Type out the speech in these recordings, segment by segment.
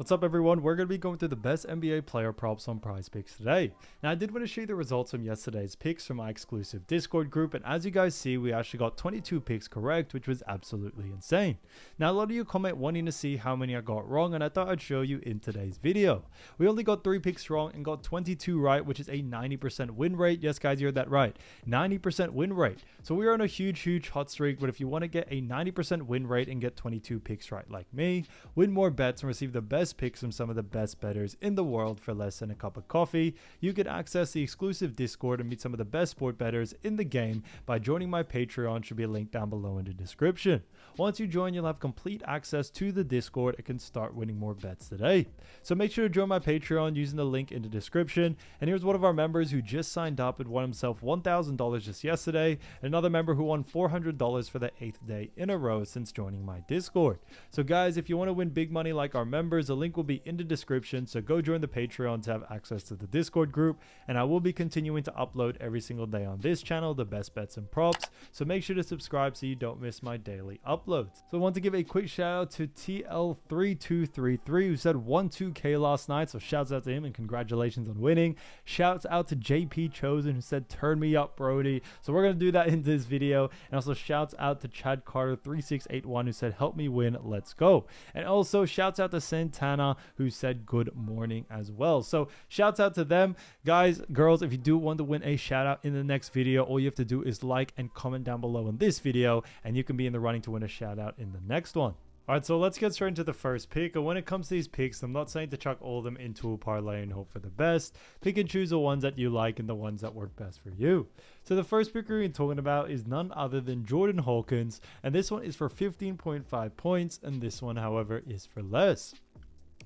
What's up, everyone? We're going to be going through the best NBA player props on Prizepicks today. Now, I did want to show you the results from yesterday's picks from my exclusive Discord group, and as you guys see, we actually got 22 picks correct, which was absolutely insane. Now, a lot of you comment wanting to see how many I got wrong, and I thought I'd show you in today's video. We only got 3 picks wrong and got 22 right, which is a 90% win rate. Yes, guys, you heard that right. 90% win rate. So we are on a huge hot streak, but if you want to get a 90% win rate and get 22 picks right like me, win more bets and receive the best picks from some of the best bettors in the world for less than a cup of coffee, you can access the exclusive Discord and meet some of the best sport bettors in the game by joining my Patreon. Should be a link down below in the description. Once you join, you'll have complete access to the Discord and can start winning more bets today. So make sure to join my Patreon using the link in the description. And here's one of our members who just signed up and won himself $1,000 just yesterday, and another member who won $400 for the 8th day in a row since joining my Discord. So guys, if you want to win big money like our members, the link will be in the description, so go join the Patreon to have access to the Discord group, and I will be continuing to upload every single day on this channel the best bets and props, so make sure to subscribe so you don't miss my daily uploads. So I want to give a quick shout out to TL3233 who said 1-2K last night, so shouts out to him and congratulations on winning. Shouts out to JP Chosen who said turn me up, Brody. So we're going to do that in this video, and also shouts out to Chad Carter 3681 who said help me win, let's go. And also shouts out to Santana who said good morning as well. So shouts out to them. Guys, girls, if you do want to win a shout out in the next video, all you have to do is like and comment down below on this video, and you can be in the running to win a shout out in the next one. Alright, so let's get straight into the first pick. And when it comes to these picks, I'm not saying to chuck all of them into a parlay and hope for the best. Pick and choose the ones that you like and the ones that work best for you. So the first pick we're talking about is none other than Jordan Hawkins, and this one is for 15.5 points, and this one, however, is for less.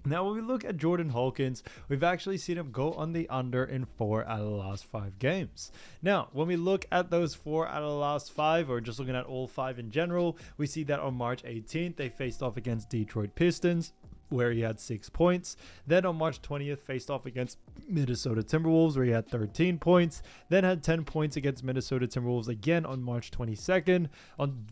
Now, when we look at Jordan Hawkins, we've actually seen him go on the under in 4 out of the last 5 games. Now, when we look at those 4 out of the last 5, or just looking at all 5 in general, we see that on March 18th, they faced off against Detroit Pistons, where he had 6 points. Then on March 20th, faced off against Minnesota Timberwolves, where he had 13 points. Then had 10 points against Minnesota Timberwolves again on March 22nd.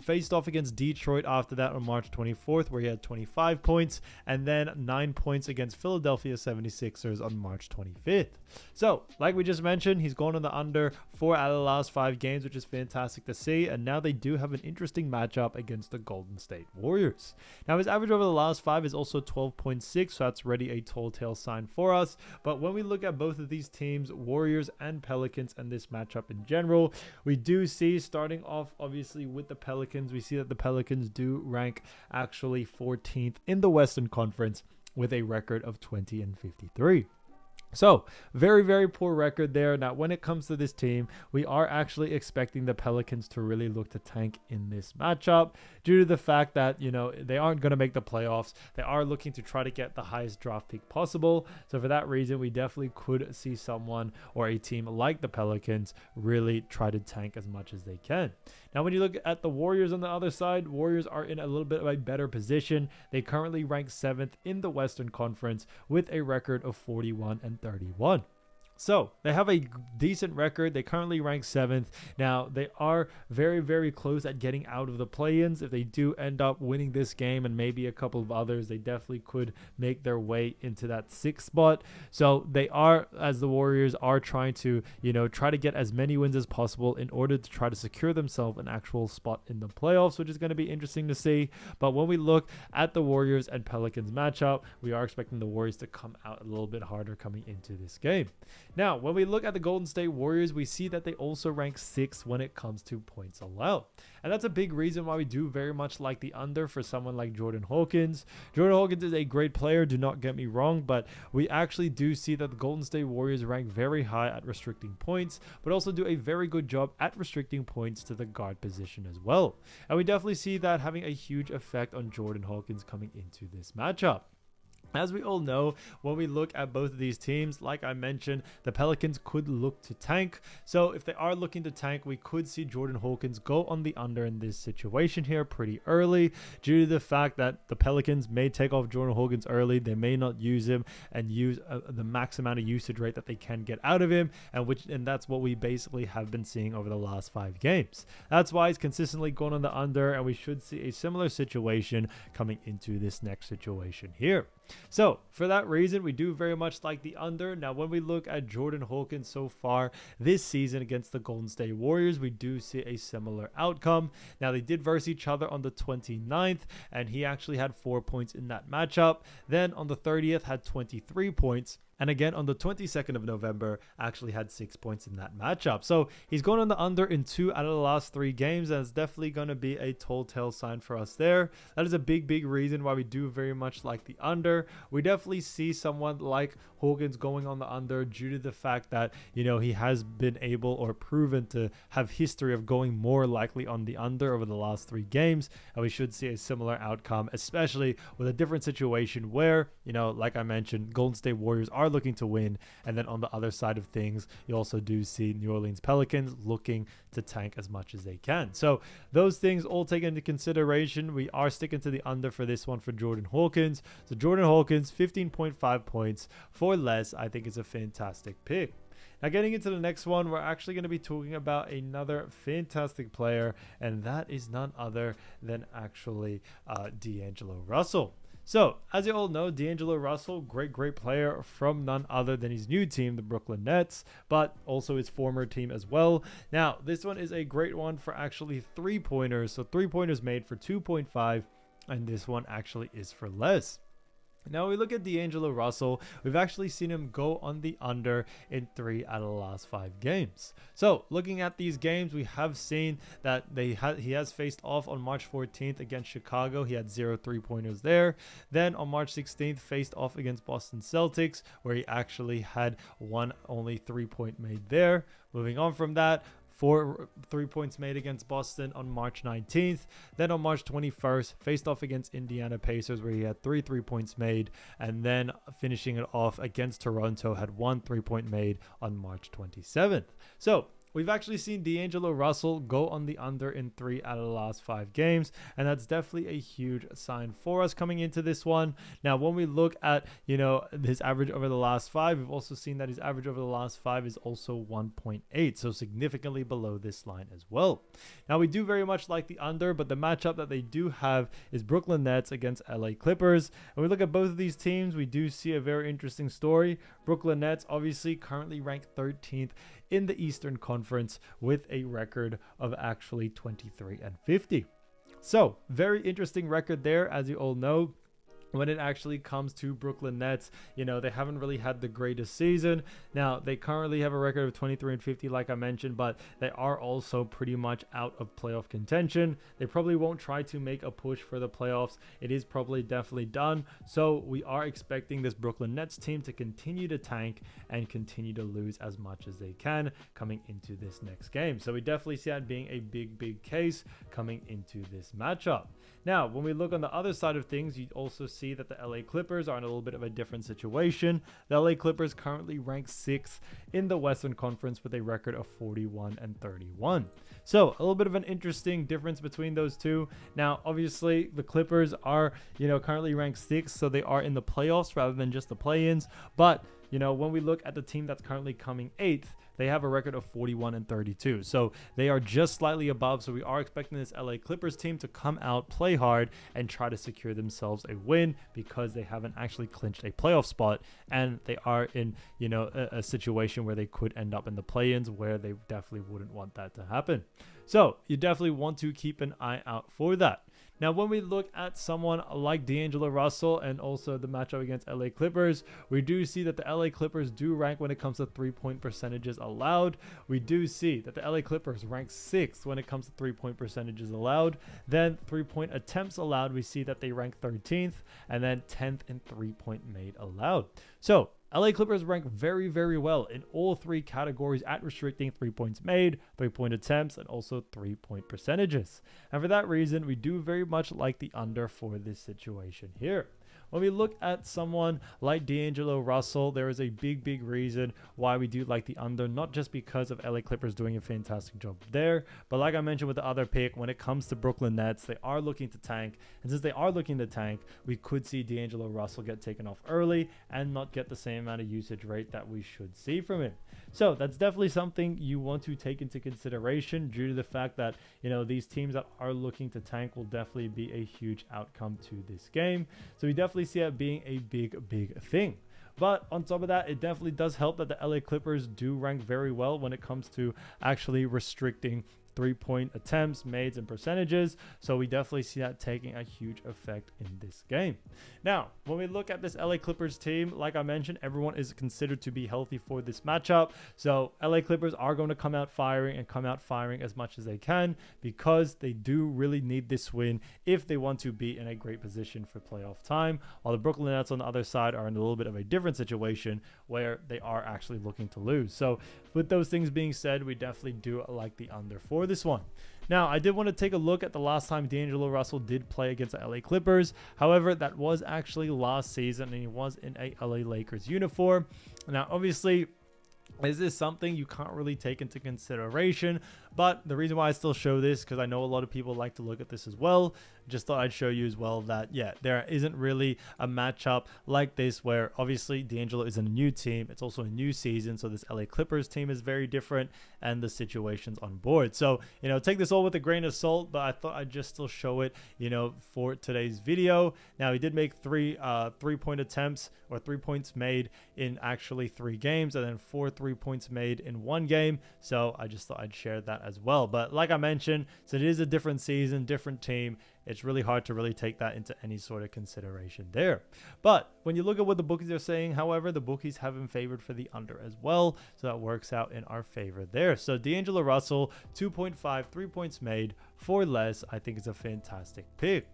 Faced off against Detroit after that on March 24th, where he had 25 points. And then 9 points against Philadelphia 76ers on March 25th. So, like we just mentioned, he's gone on the under 4 out of the last 5 games, which is fantastic to see. And now they do have an interesting matchup against the Golden State Warriors. Now, his average over the last 5 is also 12.6, so that's already a tall tale sign for us. But when we look at both of these teams, Warriors and Pelicans, and this matchup in general, we do see, starting off obviously with the Pelicans, we see that the Pelicans do rank actually 14th in the Western Conference with a record of 20-53. So, very poor record there. Now, when it comes to this team, we are actually expecting the Pelicans to really look to tank in this matchup due to the fact that, you know, they aren't going to make the playoffs. They are looking to try to get the highest draft pick possible. So, for that reason, we definitely could see someone or a team like the Pelicans really try to tank as much as they can. Now, when you look at the Warriors on the other side, Warriors are in a little bit of a better position. They currently rank 7th in the Western Conference with a record of 41-31. So they have a decent record. They currently rank 7th. Now, they are very close at getting out of the play-ins. If they do end up winning this game and maybe a couple of others, they definitely could make their way into that 6th spot. So they are, as the Warriors are trying to, you know, try to get as many wins as possible in order to try to secure themselves an actual spot in the playoffs, which is going to be interesting to see. But when we look at the Warriors and Pelicans matchup, we are expecting the Warriors to come out a little bit harder coming into this game. Now, when we look at the Golden State Warriors, we see that they also rank 6th when it comes to points allowed. And that's a big reason why we do very much like the under for someone like Jordan Hawkins. Jordan Hawkins is a great player, do not get me wrong, but we actually do see that the Golden State Warriors rank very high at restricting points, but also do a very good job at restricting points to the guard position as well. And we definitely see that having a huge effect on Jordan Hawkins coming into this matchup. As we all know, when we look at both of these teams, like I mentioned, the Pelicans could look to tank. So if they are looking to tank, we could see Jordan Hawkins go on the under in this situation here pretty early, due to the fact that the Pelicans may take off Jordan Hawkins early. They may not use him and use the max amount of usage rate that they can get out of him, and that's what we basically have been seeing over the last 5 games. That's why he's consistently gone on the under, and we should see a similar situation coming into this next situation here. So for that reason, we do very much like the under. Now, when we look at Jordan Hawkins so far this season against the Golden State Warriors, we do see a similar outcome. Now, they did verse each other on the 29th, and he actually had 4 points in that matchup. Then on the 30th, had 23 points. And again, on the 22nd of November, actually had 6 points in that matchup. So he's going on the under in 2 out of the last 3 games. And it's definitely going to be a telltale sign for us there. That is a big reason why we do very much like the under. We definitely see someone like Hawkins going on the under due to the fact that, you know, he has been able or proven to have history of going more likely on the under over the last 3 games. And we should see a similar outcome, especially with a different situation where, you know, like I mentioned, Golden State Warriors are looking to win, and then on the other side of things, you also do see New Orleans Pelicans looking to tank as much as they can. So those things all taken into consideration, we are sticking to the under for this one for Jordan Hawkins. So Jordan Hawkins, 15.5 points for less, I think is a fantastic pick. Now, getting into the next one, we're actually going to be talking about another fantastic player, and that is none other than actually D'Angelo Russell. So, as you all know, D'Angelo Russell, great player from none other than his new team, the Brooklyn Nets, but also his former team as well. Now, this one is a great one for actually 3-pointers. So 3-pointers made for 2.5, and this one actually is for less. Now we look at D'Angelo Russell. We've actually seen him go on the under in 3 out of the last 5 games. So looking at these games, we have seen that he has faced off on March 14th against Chicago. He had 0 3-pointers there. Then on March 16th, faced off against Boston Celtics, where he actually had one only 3-point made there. Moving on from that, 4 3 points made against Boston on March 19th. Then on March 21st, faced off against Indiana Pacers, where he had 3 3-points made. And then finishing it off against Toronto, had 1 3-point made on March 27th. So we've actually seen D'Angelo Russell go on the under in 3 out of the last 5 games, and that's definitely a huge sign for us coming into this one. Now, when we look at, you know, his average over the last 5, we've also seen that his average over the last 5 is also 1.8, so significantly below this line as well. Now, we do very much like the under, but the matchup that they do have is Brooklyn Nets against LA Clippers. And we look at both of these teams, we do see a very interesting story. Brooklyn Nets, obviously, currently ranked 13th in the Eastern Conference with a record of actually 23-50. So very interesting record there, as you all know. When it actually comes to Brooklyn Nets, you know, they haven't really had the greatest season. Now, they currently have a record of 23-50, like I mentioned, but they are also pretty much out of playoff contention. They probably won't try to make a push for the playoffs. It is probably definitely done. So we are expecting this Brooklyn Nets team to continue to tank and continue to lose as much as they can coming into this next game. So we definitely see that being a big case coming into this matchup. Now, when we look on the other side of things, you also see that the LA Clippers are in a little bit of a different situation. The LA Clippers currently rank 6th in the Western Conference with a record of 41-31. So a little bit of an interesting difference between those two. Now, obviously, the Clippers are, you know, currently ranked 6th, so they are in the playoffs rather than just the play-ins. But, you know, when we look at the team that's currently coming 8th, they have a record of 41-32. So they are just slightly above. So we are expecting this LA Clippers team to come out, play hard, and try to secure themselves a win because they haven't actually clinched a playoff spot. And they are in, you know, a situation where they could end up in the play-ins where they definitely wouldn't want that to happen. So you definitely want to keep an eye out for that. Now, when we look at someone like D'Angelo Russell and also the matchup against LA Clippers, we do see that the LA Clippers do rank when it comes to 3-point percentages allowed. We do see that the LA Clippers rank 6th when it comes to 3-point percentages allowed. Then 3-point attempts allowed, we see that they rank 13th, and then 10th in 3-point made allowed. So LA Clippers rank very well in all 3 categories at restricting 3 points made, 3-point attempts, and also 3-point percentages. And for that reason, we do very much like the under for this situation here. When we look at someone like D'Angelo Russell, there is a big reason why we do like the under, not just because of LA Clippers doing a fantastic job there, but like I mentioned with the other pick, when it comes to Brooklyn Nets, they are looking to tank. And since they are looking to tank, we could see D'Angelo Russell get taken off early and not get the same amount of usage rate that we should see from him. So that's definitely something you want to take into consideration due to the fact that, you know, these teams that are looking to tank will definitely be a huge outcome to this game. So we definitely definitely see it being a big thing. But on top of that, it definitely does help that the LA Clippers do rank very well when it comes to actually restricting 3-point attempts, made, and percentages. So we definitely see that taking a huge effect in this game. Now, when we look at this LA Clippers team, like I mentioned, everyone is considered to be healthy for this matchup. So LA Clippers are going to come out firing as much as they can, because they do really need this win if they want to be in a great position for playoff time. While the Brooklyn Nets on the other side are in a little bit of a different situation where they are actually looking to lose. So with those things being said, we definitely do like the under for this one. Now, I did want to take a look at the last time D'Angelo Russell did play against the LA Clippers. However, that was actually last season, and he was in a LA Lakers uniform. Now, obviously, is this something you can't really take into consideration? But the reason why I still show this, because I know a lot of people like to look at this as well. Just thought I'd show you as well that, yeah, there isn't really a matchup like this where obviously D'Angelo is in a new team. It's also a new season. So this LA Clippers team is very different and the situation's on board. So, you know, take this all with a grain of salt, but I thought I'd just still show it, you know, for today's video. Now, he did make three-point attempts, or 3 points made in actually 3 games, and then 4 3-points made in 1 game. So I just thought I'd share that as well. But like I mentioned, so it is a different season, different team. It's really hard to really take that into any sort of consideration there. But when you look at what the bookies are saying, however, the bookies have him favored for the under as well. So that works out in our favor there. So D'Angelo Russell, 2.5, 3 points made for less, I think is a fantastic pick.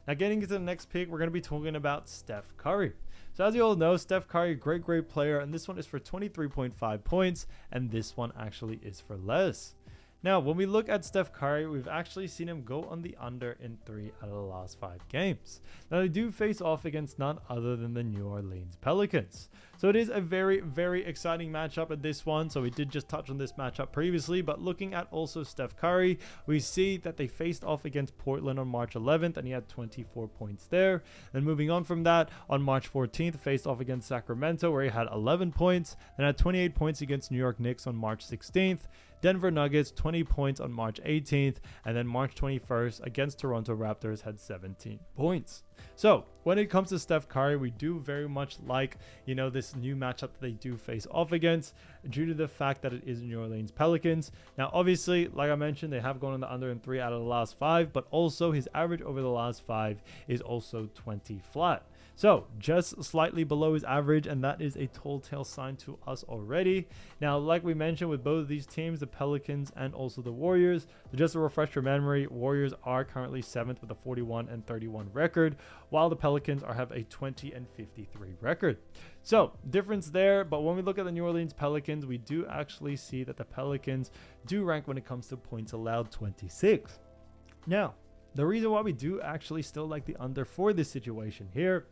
Now, getting into the next pick, we're going to be talking about Steph Curry. So as you all know, Steph Curry, great player, and this one is for 23.5 points, and this one actually is for less. Now, when we look at Steph Curry, we've actually seen him go on the under in 3 out of the last 5 games. Now, they do face off against none other than the New Orleans Pelicans. So it is a very exciting matchup at this one. So we did just touch on this matchup previously, but looking at also Steph Curry, we see that they faced off against Portland on March 11th, and he had 24 points there. Then moving on from that, on March 14th, faced off against Sacramento, where he had 11 points, and had 28 points against New York Knicks on March 16th. Denver Nuggets, 20 points on March 18th, and then March 21st against Toronto Raptors had 17 points. So when it comes to Steph Curry, we do very much like, you know, this new matchup that they do face off against, due to the fact that it is New Orleans Pelicans. Now, obviously, like I mentioned, they have gone on the under in 3 out of the last 5, but also his average over the last 5 is also 20 flat. So just slightly below his average, and that is a telltale sign to us already. Now, like we mentioned with both of these teams, the Pelicans and also the Warriors, so just to refresh your memory, Warriors are currently 7th with a 41-31 record, while the Pelicans have a 20-53 record. So difference there, but when we look at the New Orleans Pelicans, we do actually see that the Pelicans do rank when it comes to points allowed 26th. Now, the reason why we do actually still like the under for this situation here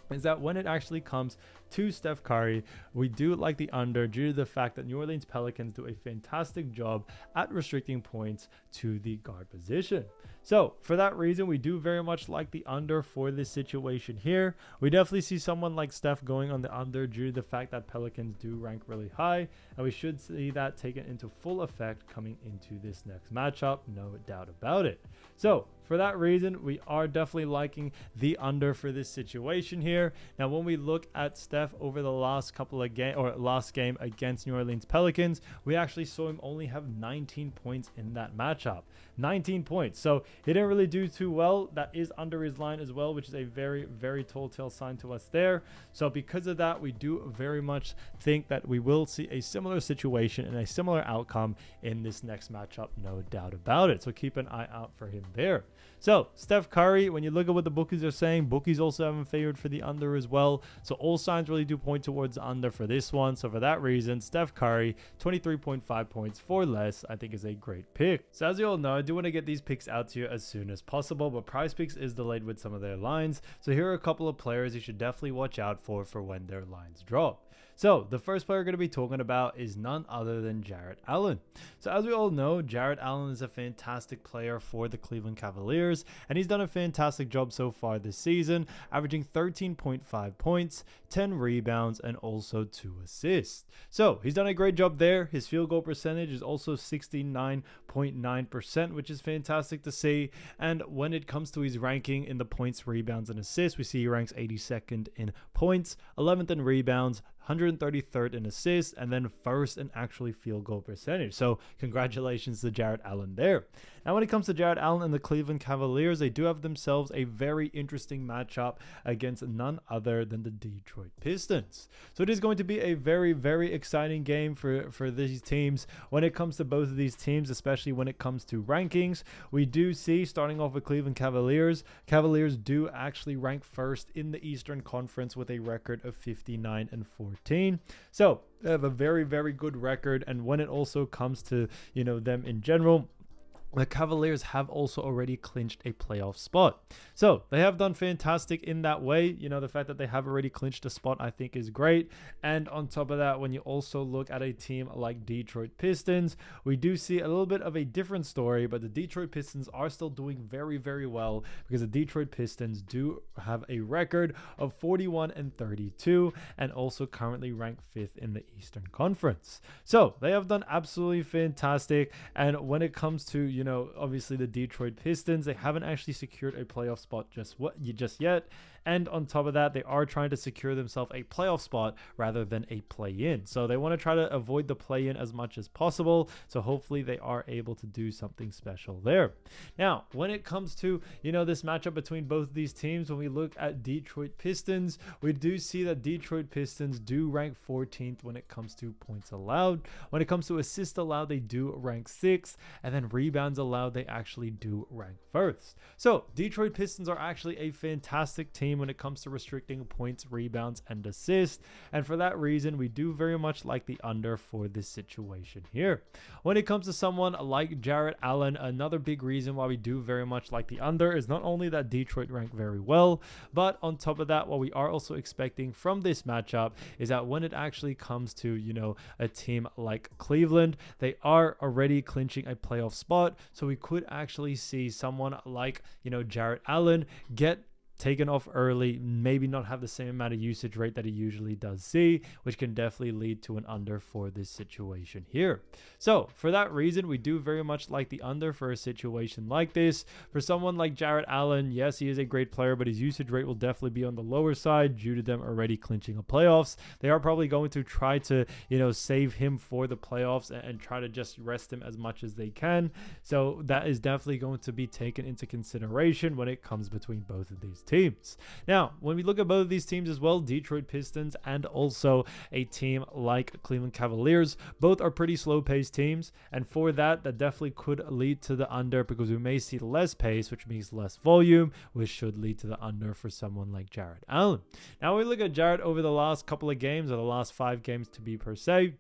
is that when it actually comes to Steph Curry, we do like the under due to the fact that New Orleans Pelicans do a fantastic job at restricting points to the guard position. So for that reason, we do very much like the under for this situation here. We definitely see someone like Steph going on the under due to the fact that Pelicans do rank really high, and we should see that taken into full effect coming into this next matchup, no doubt about it. So for that reason, we are definitely liking the under for this situation here. Now, when we look at Steph over the last couple of last game against New Orleans Pelicans, we actually saw him only have 19 points in that matchup. 19 points. So he didn't really do too well. That is under his line as well, which is a very telltale sign to us there. So because of that, we do very much think that we will see a similar situation and a similar outcome in this next matchup, no doubt about it. So keep an eye out for him there. So Steph Curry, when you look at what the bookies are saying, bookies also have him favored for the under as well. So all signs really do point towards the under for this one. So for that reason, Steph Curry, 23.5 points for less, I think is a great pick. So as you all know, I do want to get these picks out to you as soon as possible, but Prizepicks is delayed with some of their lines. So here are a couple of players you should definitely watch out for when their lines drop. So the first player we're going to be talking about is none other than Jarrett Allen. So as we all know, Jarrett Allen is a fantastic player for the Cleveland Cavaliers, and he's done a fantastic job so far this season, averaging 13.5 points, 10 rebounds, and also 2 assists. So he's done a great job there. His field goal percentage is also 69.9%, which is fantastic to see. And when it comes to his ranking in the points, rebounds, and assists, we see he ranks 82nd in points, 11th in rebounds, 133rd in assists, and then first in actually field goal percentage. So congratulations to Jarrett Allen there. Now when it comes to Jarrett Allen and the Cleveland Cavaliers, they do have themselves a very interesting matchup against none other than the Detroit Pistons. So it is going to be a very, very exciting game for these teams. When it comes to both of these teams, especially when it comes to rankings, we do see, starting off with Cleveland Cavaliers do actually rank first in the Eastern Conference with a record of 59-14. So they have a very, very good record. And when it also comes to, them in general, the Cavaliers have also already clinched a playoff spot. So they have done fantastic in that way. The fact that they have already clinched a spot, I think, is great. And on top of that, when you also look at a team like Detroit Pistons, we do see a little bit of a different story, but the Detroit Pistons are still doing very, very well because the Detroit Pistons do have a record of 41-32 and also currently ranked 5th in the Eastern Conference. So they have done absolutely fantastic. And when it comes to, obviously the Detroit Pistons, they haven't actually secured a playoff spot just yet. And on top of that, they are trying to secure themselves a playoff spot rather than a play-in. So they want to try to avoid the play-in as much as possible. So hopefully they are able to do something special there. Now, when it comes to, this matchup between both of these teams, when we look at Detroit Pistons, we do see that Detroit Pistons do rank 14th when it comes to points allowed. When it comes to assists allowed, they do rank 6th. And then rebounds allowed, they actually do rank 1st. So Detroit Pistons are actually a fantastic team when it comes to restricting points, rebounds, and assists. And for that reason, we do very much like the under for this situation here. When it comes to someone like Jarrett Allen, another big reason why we do very much like the under is not only that Detroit rank very well, but on top of that, what we are also expecting from this matchup is that when it actually comes to, a team like Cleveland, they are already clinching a playoff spot. So we could actually see someone like, Jarrett Allen get taken off early, maybe not have the same amount of usage rate that he usually does see, which can definitely lead to an under for this situation here. So for that reason, we do very much like the under for a situation like this. For someone like Jarrett Allen, yes, he is a great player, but his usage rate will definitely be on the lower side due to them already clinching a playoffs. They are probably going to try to, save him for the playoffs and try to just rest him as much as they can. So that is definitely going to be taken into consideration when it comes between both of these teams. Now, when we look at both of these teams as well, Detroit Pistons and also a team like Cleveland Cavaliers, both are pretty slow-paced teams, and for that definitely could lead to the under because we may see less pace, which means less volume, which should lead to the under for someone like Jarrett Allen. Now, when we look at Jarrett over the last couple of games, or the last 5 games to be per se,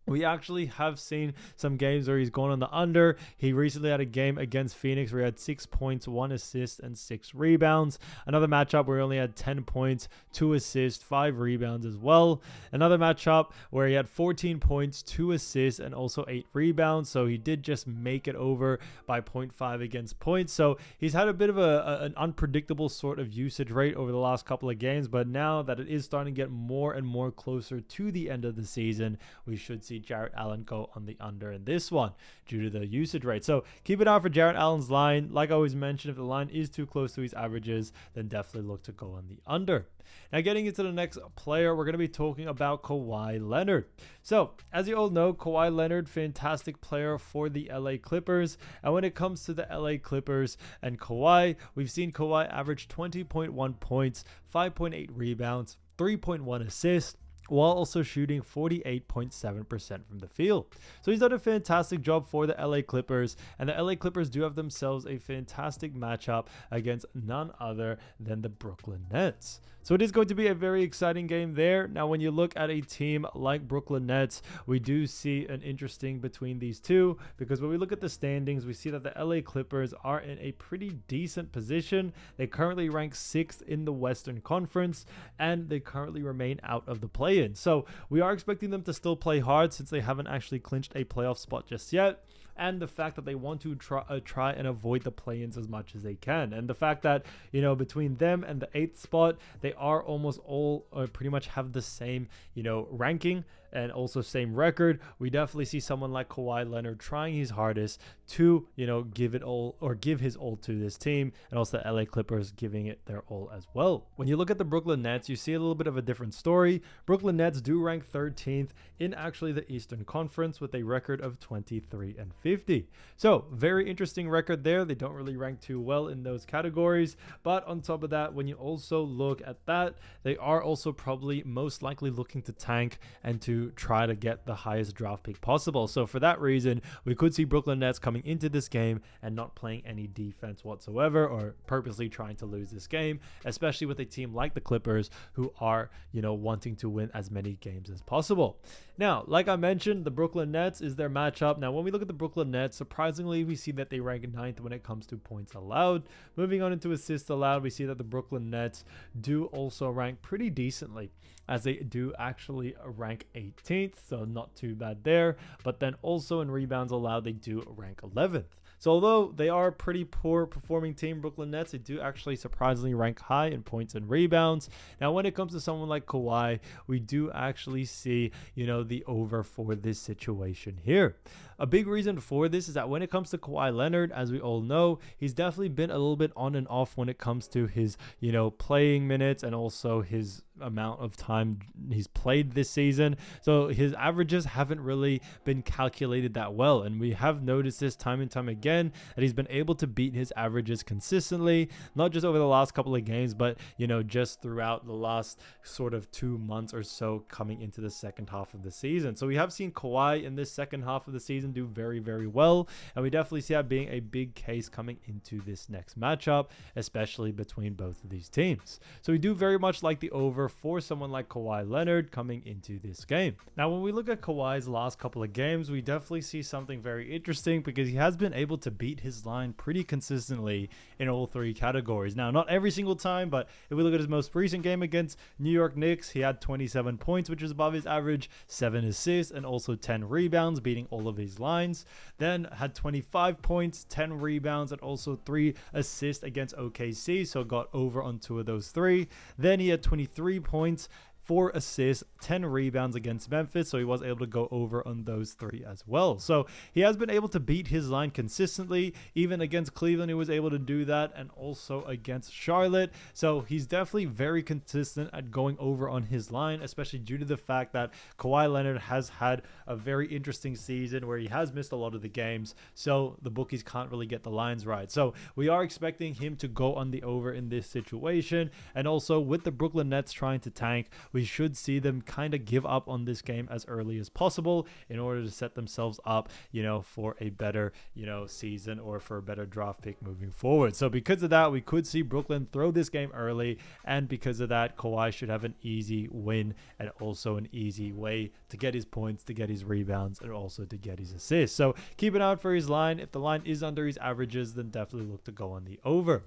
we actually have seen some games where he's gone on the under. He recently had a game against Phoenix where he had 6 points, 1 assist, and 6 rebounds. Another matchup where he only had 10 points, 2 assists, 5 rebounds as well. Another matchup where he had 14 points, 2 assists, and also 8 rebounds. So he did just make it over by 0.5 against points. So he's had a bit of an unpredictable sort of usage rate over the last couple of games. But now that it is starting to get more and more closer to the end of the season, we should see Jarrett Allen go on the under in this one due to the usage rate. So keep an eye out for Jarrett Allen's line. Like I always mentioned, if the line is too close to his averages, then definitely look to go on the under. Now, getting into the next player, we're going to be talking about Kawhi Leonard. So, as you all know, Kawhi Leonard, fantastic player for the LA Clippers. And when it comes to the LA Clippers and Kawhi, we've seen Kawhi average 20.1 points, 5.8 rebounds, 3.1 assists, while also shooting 48.7% from the field. So he's done a fantastic job for the LA Clippers, and the LA Clippers do have themselves a fantastic matchup against none other than the Brooklyn Nets. So it is going to be a very exciting game there. Now, when you look at a team like Brooklyn Nets, we do see an interesting between these two, because when we look at the standings, we see that the LA Clippers are in a pretty decent position. They currently rank 6th in the Western Conference, and they currently remain out of the play-in. So we are expecting them to still play hard since they haven't actually clinched a playoff spot just yet. And the fact that they want to try and avoid the play-ins as much as they can. And the fact that, you know, between them and the 8th spot, they are almost all pretty much have the same, you know, ranking and also same record. We definitely see someone like Kawhi Leonard trying his hardest to, you know, give it all or give his all to this team, and also the LA Clippers giving it their all as well. When you look at the Brooklyn Nets, you see a little bit of a different story. Brooklyn Nets do rank 13th in actually the Eastern Conference with a record of 23-50. So very interesting record there. They don't really rank too well in those categories, but on top of that, when you also look at that, they are also probably most likely looking to tank and to try to get the highest draft pick possible. So for that reason, we could see Brooklyn Nets coming into this game and not playing any defense whatsoever, or purposely trying to lose this game, especially with a team like the Clippers who are, you know, wanting to win as many games as possible. Now, like I mentioned, the Brooklyn Nets is their matchup. Now, when we look at the Brooklyn Nets, surprisingly, we see that they rank 9th when it comes to points allowed. Moving on into assists allowed, we see that the Brooklyn Nets do also rank pretty decently, as they do actually rank 18th, so not too bad there. But then also in rebounds allowed, they do rank 11th. So although they are a pretty poor performing team, Brooklyn Nets, they do actually surprisingly rank high in points and rebounds. Now, when it comes to someone like Kawhi, we do actually see, you know, the over for this situation here. A big reason for this is that when it comes to Kawhi Leonard, as we all know, he's definitely been a little bit on and off when it comes to his, you know, playing minutes and also his amount of time he's played this season. So his averages haven't really been calculated that well, and we have noticed this time and time again that he's been able to beat his averages consistently, not just over the last couple of games, but, you know, just throughout the last sort of 2 months or so coming into the second half of the season. So we have seen Kawhi in this second half of the season do very, very well, and we definitely see that being a big case coming into this next matchup, especially between both of these teams. So we do very much like the over for someone like Kawhi Leonard coming into this game. Now, when we look at Kawhi's last couple of games, we definitely see something very interesting, because he has been able to beat his line pretty consistently in all 3 categories. Now, not every single time, but if we look at his most recent game against New York Knicks, he had 27 points, which is above his average, 7 assists, and also 10 rebounds, beating all of his lines. Then had 25 points, 10 rebounds, and also 3 assists against OKC, so got over on 2 of those 3. Then he had 23 points, 4 assists, 10 rebounds against Memphis, so he was able to go over on those 3 as well. So he has been able to beat his line consistently. Even against Cleveland, he was able to do that, and also against Charlotte. So he's definitely very consistent at going over on his line, especially due to the fact that Kawhi Leonard has had a very interesting season where he has missed a lot of the games, so the bookies can't really get the lines right. So we are expecting him to go on the over in this situation, and also with the Brooklyn Nets trying to tank, we should see them kind of give up on this game as early as possible in order to set themselves up, you know, for a better, you know, season, or for a better draft pick moving forward. So because of that, we could see Brooklyn throw this game early, and because of that, Kawhi should have an easy win and also an easy way to get his points, to get his rebounds, and also to get his assists. So keep an eye out for his line. If the line is under his averages, then definitely look to go on the over.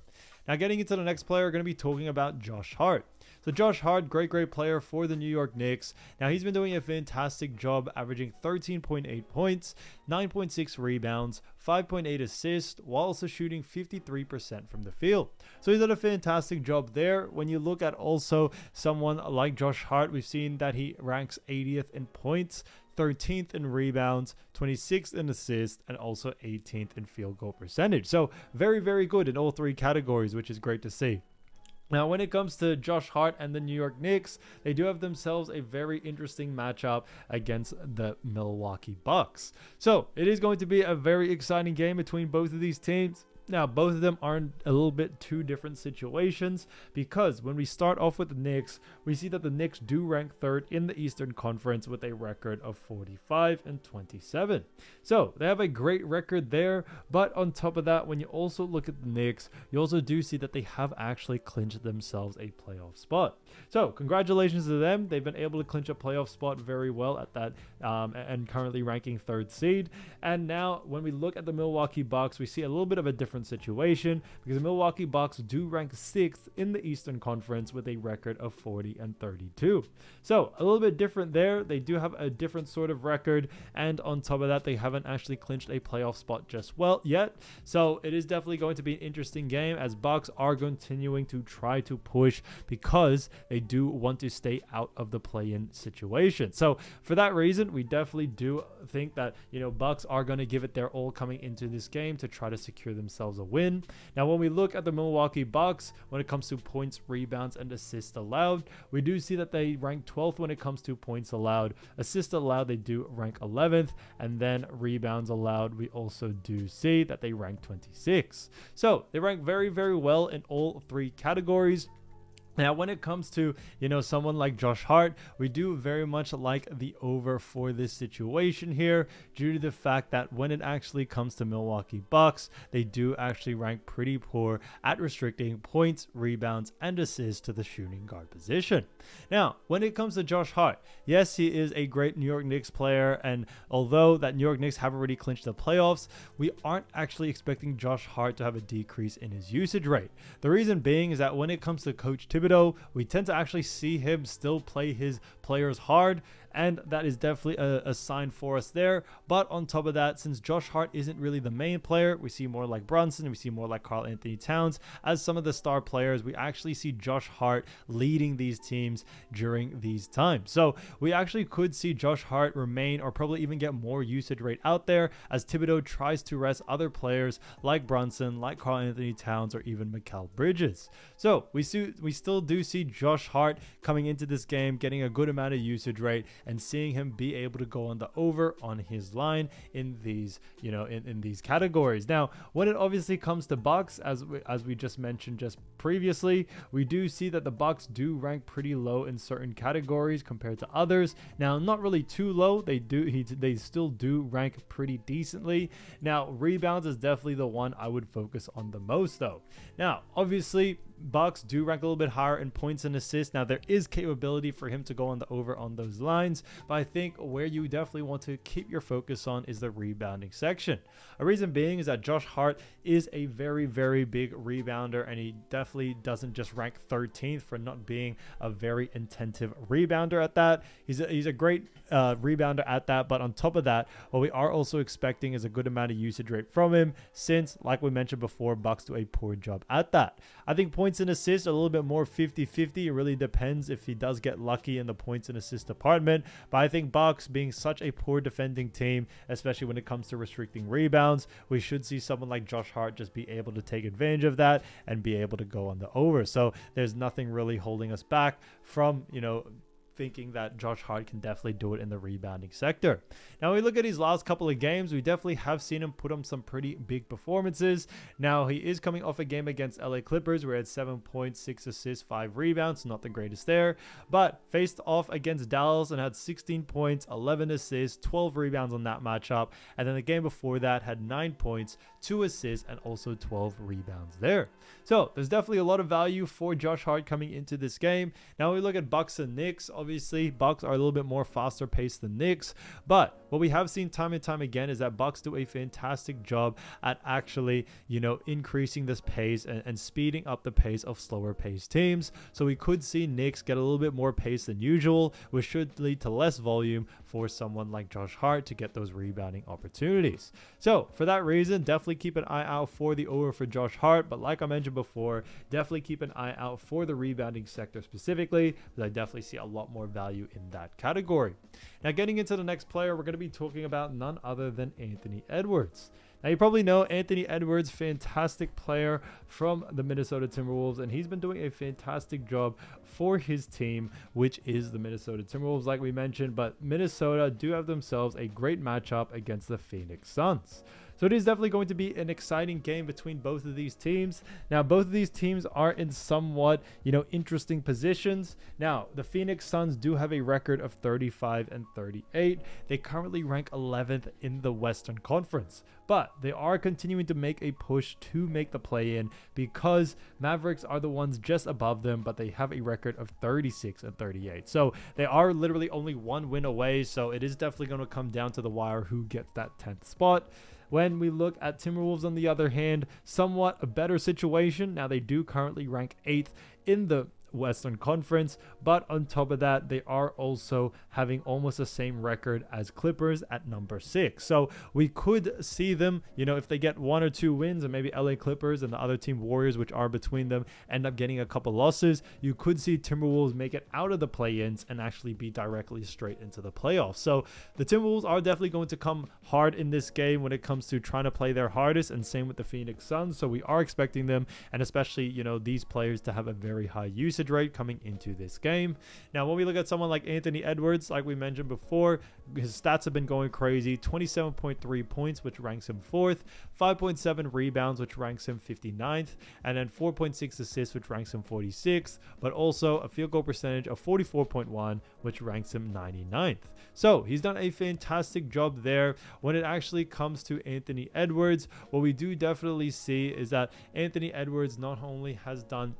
Now, getting into the next player, we're going to be talking about Josh Hart. So Josh Hart, great player for the New York Knicks. Now, he's been doing a fantastic job, averaging 13.8 points, 9.6 rebounds, 5.8 assists, while also shooting 53% from the field. So he's done a fantastic job there. When you look at also someone like Josh Hart, we've seen that he ranks 80th in points, 13th in rebounds, 26th in assists, and also 18th in field goal percentage. So very good in all 3 categories, which is great to see. Now, when it comes to Josh Hart and the New York Knicks, they do have themselves a very interesting matchup against the Milwaukee Bucks. So it is going to be a very exciting game between both of these teams. Now, both of them are in a little bit two different situations, because when we start off with the Knicks, we see that the Knicks do rank third in the Eastern Conference with a record of 45-27. So they have a great record there, but on top of that, when you also look at the Knicks, you also do see that they have actually clinched themselves a playoff spot. So congratulations to them. They've been able to clinch a playoff spot very well at that, and currently ranking third seed. And now when we look at the Milwaukee Bucks, we see a little bit of a different situation, because the Milwaukee Bucks do rank 6th in the Eastern Conference with a record of 40-32. So a little bit different there. They do have a different sort of record, and on top of that, they haven't actually clinched a playoff spot just well yet. So it is definitely going to be an interesting game, as Bucks are continuing to try to push, because they do want to stay out of the play-in situation. So for that reason, we definitely do think that, Bucks are going to give it their all coming into this game to try to secure themselves a win. Now, when we look at the Milwaukee Bucks, when it comes to points, rebounds, and assists allowed, we do see that they rank 12th when it comes to points allowed. Assists allowed, they do rank 11th, and then rebounds allowed, we also do see that they rank 26th. So they rank very, very well in all three categories. Now, when it comes to, someone like Josh Hart, we do very much like the over for this situation here, due to the fact that when it actually comes to Milwaukee Bucks, they do actually rank pretty poor at restricting points, rebounds, and assists to the shooting guard position. Now, when it comes to Josh Hart, yes, he is a great New York Knicks player, and although that New York Knicks have already clinched the playoffs, we aren't actually expecting Josh Hart to have a decrease in his usage rate. The reason being is that when it comes to Coach Thibodeau, we tend to actually see him still play his players hard, and that is definitely a sign for us there. But on top of that, since Josh Hart isn't really the main player, we see more like Brunson, we see more like Karl Anthony Towns as some of the star players. We actually see Josh Hart leading these teams during these times. So we actually could see Josh Hart remain, or probably even get more usage rate out there, as Thibodeau tries to rest other players like Brunson, like Karl Anthony Towns, or even Mikal Bridges. So we still do see Josh Hart coming into this game, getting a good amount of usage rate, and seeing him be able to go on the over on his line in these, in these categories. Now, when it obviously comes to Bucks, as we just mentioned just previously, we do see that the Bucks do rank pretty low in certain categories compared to others. Now, not really too low. They still do rank pretty decently. Now, rebounds is definitely the one I would focus on the most, though. Now, obviously, Bucks do rank a little bit higher in points and assists. Now, there is capability for him to go on the over on those lines, but I think where you definitely want to keep your focus on is the rebounding section. A reason being is that Josh Hart is a very, very big rebounder, and he definitely doesn't just rank 13th for not being a very intensive rebounder at that. He's a great rebounder at that, but on top of that, what we are also expecting is a good amount of usage rate from him, since, like we mentioned before, Bucks do a poor job at that. I think points and assists are a little bit more 50-50. It really depends if he does get lucky in the points and assist department. But I think Bucks, being such a poor defending team, especially when it comes to restricting rebounds, we should see someone like Josh Hart just be able to take advantage of that and be able to go on the over. So there's nothing really holding us back from, thinking that Josh Hart can definitely do it in the rebounding sector. Now, when we look at his last couple of games, we definitely have seen him put on some pretty big performances. Now, he is coming off a game against LA Clippers where he had 7 points, 6 assists, 5 rebounds, not the greatest there, but faced off against Dallas and had 16 points, 11 assists, 12 rebounds on that matchup. And then the game before that had 9 points, 2 assists, and also 12 rebounds there. So there's definitely a lot of value for Josh Hart coming into this game. Now, when we look at Bucks and Knicks, obviously, Bucks are a little bit more faster paced than Knicks, but what we have seen time and time again is that Bucks do a fantastic job at actually, increasing this pace and speeding up the pace of slower paced teams. So we could see Knicks get a little bit more pace than usual, which should lead to less volume for someone like Josh Hart to get those rebounding opportunities. So for that reason, definitely keep an eye out for the over for Josh Hart. But like I mentioned before, definitely keep an eye out for the rebounding sector specifically, because I definitely see a lot more value in that category. Now, getting into the next player, we're going to be talking about none other than Anthony Edwards. Now, you probably know Anthony Edwards, fantastic player from the Minnesota Timberwolves, and he's been doing a fantastic job for his team, which is the Minnesota Timberwolves, like we mentioned. But Minnesota do have themselves a great matchup against the Phoenix Suns. So it is definitely going to be an exciting game between both of these teams. Now, both of these teams are in somewhat, interesting positions. Now, the Phoenix Suns do have a record of 35-38. They currently rank 11th in the Western Conference, but they are continuing to make a push to make the play-in because Mavericks are the ones just above them, but they have a record of 36-38. So they are literally only one win away. So it is definitely going to come down to the wire who gets that 10th spot. When we look at Timberwolves, on the other hand, somewhat a better situation. Now, they do currently rank 8th in the Western Conference, but on top of that, they are also having almost the same record as Clippers at number 6. So we could see them, if they get 1 or 2 wins, and maybe LA Clippers and the other team Warriors, which are between them, end up getting a couple losses. You could see Timberwolves make it out of the play-ins and actually be directly straight into the playoffs. So the Timberwolves are definitely going to come hard in this game when it comes to trying to play their hardest, and same with the Phoenix Suns. So we are expecting them, and especially, these players to have a very high usage rate coming into this game. Now, when we look at someone like Anthony Edwards, like we mentioned before, his stats have been going crazy. 27.3 points, which ranks him 4th, 5.7 rebounds, which ranks him 59th, and then 4.6 assists, which ranks him 46th, but also a field goal percentage of 44.1, which ranks him 99th. So he's done a fantastic job there. When it actually comes to Anthony Edwards, what we do definitely see is that Anthony Edwards not only has done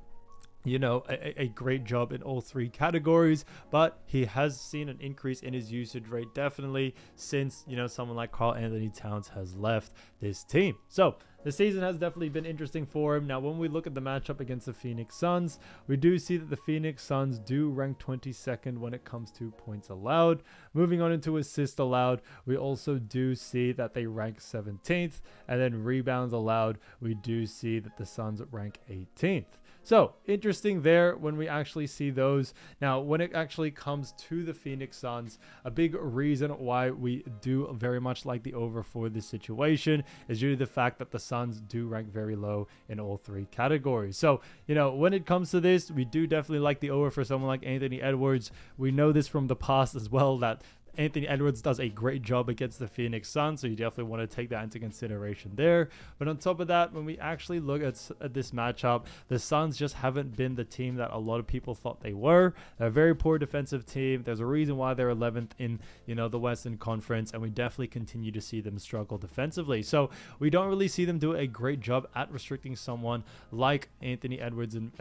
a great job in all 3 categories, but he has seen an increase in his usage rate definitely since, someone like Karl Anthony Towns has left this team. So the season has definitely been interesting for him. Now, when we look at the matchup against the Phoenix Suns, we do see that the Phoenix Suns do rank 22nd when it comes to points allowed. Moving on into assists allowed, we also do see that they rank 17th, and then rebounds allowed, we do see that the Suns rank 18th. So interesting there when we actually see those. Now, when it actually comes to the Phoenix Suns, a big reason why we do very much like the over for this situation is due to the fact that the Suns do rank very low in all 3 categories. So, when it comes to this, we do definitely like the over for someone like Anthony Edwards. We know this from the past as well, that Anthony Edwards does a great job against the Phoenix Suns, so you definitely want to take that into consideration there. But on top of that, when we actually look at this matchup, the Suns just haven't been the team that a lot of people thought they were. They're a very poor defensive team. There's a reason why they're 11th in, the Western Conference, and we definitely continue to see them struggle defensively. So we don't really see them do a great job at restricting someone like Anthony Edwards and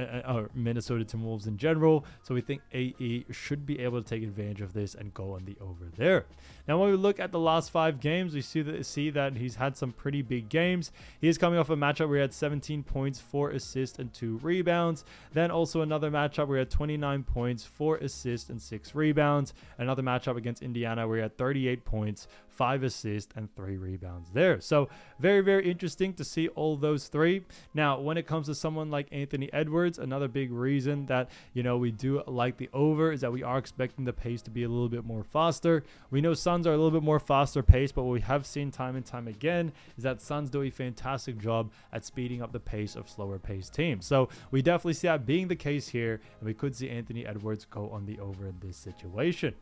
Minnesota Timberwolves in general. So we think AE should be able to take advantage of this and go on the over there. Now, when we look at the last 5 games, we see that he's had some pretty big games. He is coming off a matchup where he had 17 points, 4 assists, and 2 rebounds. Then also another matchup where he had 29 points, 4 assists, and 6 rebounds. Another matchup against Indiana where he had 38 points, 5 assists, and 3 rebounds there. So very, very interesting to see all those 3. Now, when it comes to someone like Anthony Edwards, another big reason that, we do like the over is that we are expecting the pace to be a little bit more faster. We know Suns are a little bit more faster paced, but what we have seen time and time again is that Suns do a fantastic job at speeding up the pace of slower paced teams. So we definitely see that being the case here, and we could see Anthony Edwards go on the over in this situation.